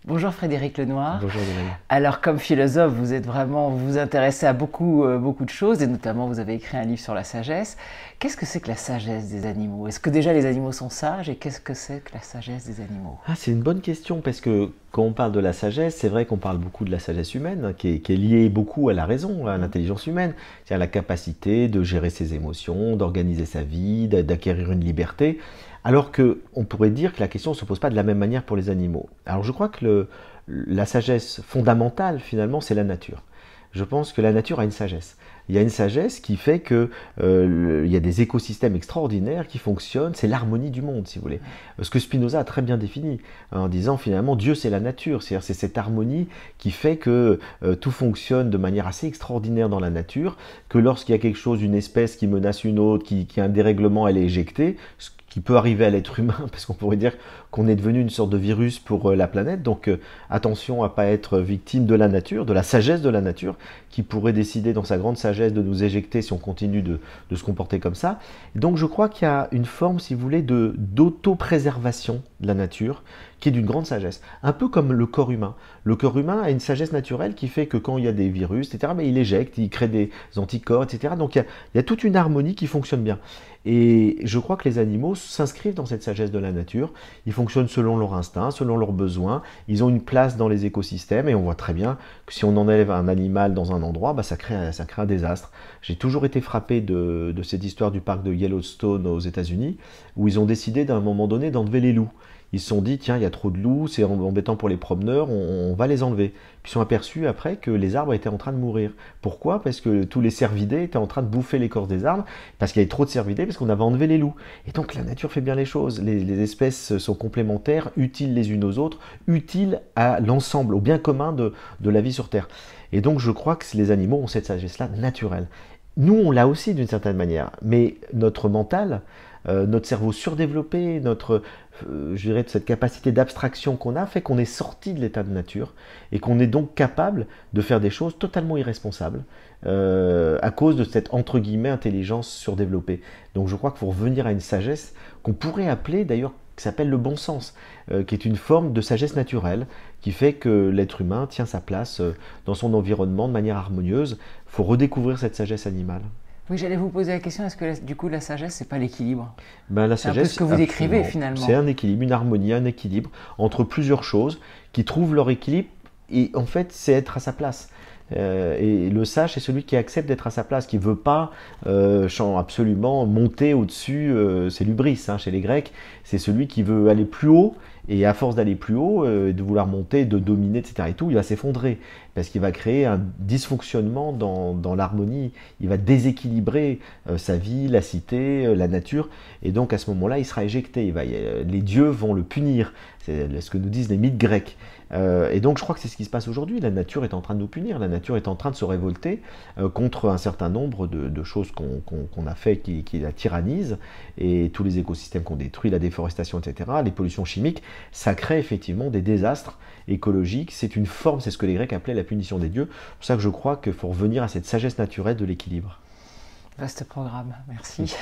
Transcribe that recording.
Bonjour Frédéric Lenoir. Bonjour Daniel. Alors comme philosophe, vous vous intéressez à beaucoup de choses et notamment vous avez écrit un livre sur la sagesse. Qu'est-ce que c'est que la sagesse des animaux? Est-ce que déjà les animaux sont sages et qu'est-ce que c'est que la sagesse des animaux? C'est une bonne question parce que quand on parle de la sagesse, c'est vrai qu'on parle beaucoup de la sagesse humaine qui est liée beaucoup à la raison, à l'intelligence humaine, c'est-à-dire la capacité de gérer ses émotions, d'organiser sa vie, d'acquérir une liberté. Alors qu'on pourrait dire que la question ne se pose pas de la même manière pour les animaux. Alors je crois que la sagesse fondamentale finalement c'est la nature. Je pense que la nature a une sagesse. Il y a une sagesse qui fait que il y a des écosystèmes extraordinaires qui fonctionnent, c'est l'harmonie du monde si vous voulez. Ce que Spinoza a très bien défini en disant finalement Dieu c'est la nature, c'est-à-dire c'est cette harmonie qui fait que tout fonctionne de manière assez extraordinaire dans la nature, que lorsqu'il y a quelque chose, une espèce qui menace une autre, qui a un dérèglement, elle est éjectée, ce qui peut arriver à l'être humain, parce qu'on pourrait dire qu'on est devenu une sorte de virus pour la planète, donc attention à ne pas être victime de la nature, de la sagesse de la nature, qui pourrait décider dans sa grande sagesse de nous éjecter si on continue de se comporter comme ça. Et donc je crois qu'il y a une forme, si vous voulez, d'auto-préservation de la nature, qui est d'une grande sagesse. Un peu comme le corps humain. Le corps humain a une sagesse naturelle qui fait que quand il y a des virus, etc., il éjecte, il crée des anticorps, etc. Donc il y a toute une harmonie qui fonctionne bien. Et je crois que les animaux s'inscrivent dans cette sagesse de la nature. Ils fonctionnent selon leur instinct, selon leurs besoins. Ils ont une place dans les écosystèmes et on voit très bien que si on enlève un animal dans un endroit, ça crée un désastre. J'ai toujours été frappé de cette histoire du parc de Yellowstone aux États-Unis où ils ont décidé d'un moment donné d'enlever les loups. Ils se sont dit, tiens, il y a trop de loups, c'est embêtant pour les promeneurs, on va les enlever. Puis ils sont aperçus après que les arbres étaient en train de mourir. Pourquoi? Parce que tous les cervidés étaient en train de bouffer l'écorce des arbres, parce qu'il y avait trop de cervidés, parce qu'on avait enlevé les loups. Et donc la nature fait bien les choses. Les espèces sont complémentaires, utiles les unes aux autres, utiles à l'ensemble, au bien commun de la vie sur Terre. Et donc je crois que les animaux ont cette sagesse-là naturelle. Nous, on l'a aussi d'une certaine manière, mais notre mental, notre cerveau surdéveloppé, je dirais, cette capacité d'abstraction qu'on a, fait qu'on est sorti de l'état de nature et qu'on est donc capable de faire des choses totalement irresponsables à cause de cette, entre guillemets, intelligence surdéveloppée. Donc je crois qu'il faut revenir à une sagesse qu'on pourrait appeler d'ailleurs, qui s'appelle le bon sens, qui est une forme de sagesse naturelle, qui fait que l'être humain tient sa place dans son environnement de manière harmonieuse. Il faut redécouvrir cette sagesse animale. Oui, j'allais vous poser la question, est-ce que du coup la sagesse, c'est pas l'équilibre? La C'est un peu ce sagesse, que vous décrivez absolument. finalement. C'est un équilibre, une harmonie, un équilibre entre plusieurs choses qui trouvent leur équilibre et en fait c'est être à sa place. Et le sage, c'est celui qui accepte d'être à sa place, qui ne veut pas absolument monter au-dessus, c'est l'hubris chez les Grecs, c'est celui qui veut aller plus haut, et à force d'aller plus haut, de vouloir monter, de dominer, etc., et tout, il va s'effondrer, parce qu'il va créer un dysfonctionnement dans l'harmonie, il va déséquilibrer sa vie, la cité, la nature, et donc à ce moment-là, il sera éjecté, les dieux vont le punir, c'est ce que nous disent les mythes grecs. Et donc je crois que c'est ce qui se passe aujourd'hui, la nature est en train de nous punir, la nature est en train de se révolter contre un certain nombre de choses qu'on a fait qui la tyrannisent, et tous les écosystèmes qu'on détruit, la déforestation, etc., les pollutions chimiques, ça crée effectivement des désastres écologiques, c'est une forme, c'est ce que les Grecs appelaient la punition des dieux, c'est pour ça que je crois qu'il faut revenir à cette sagesse naturelle de l'équilibre. Vaste programme, merci.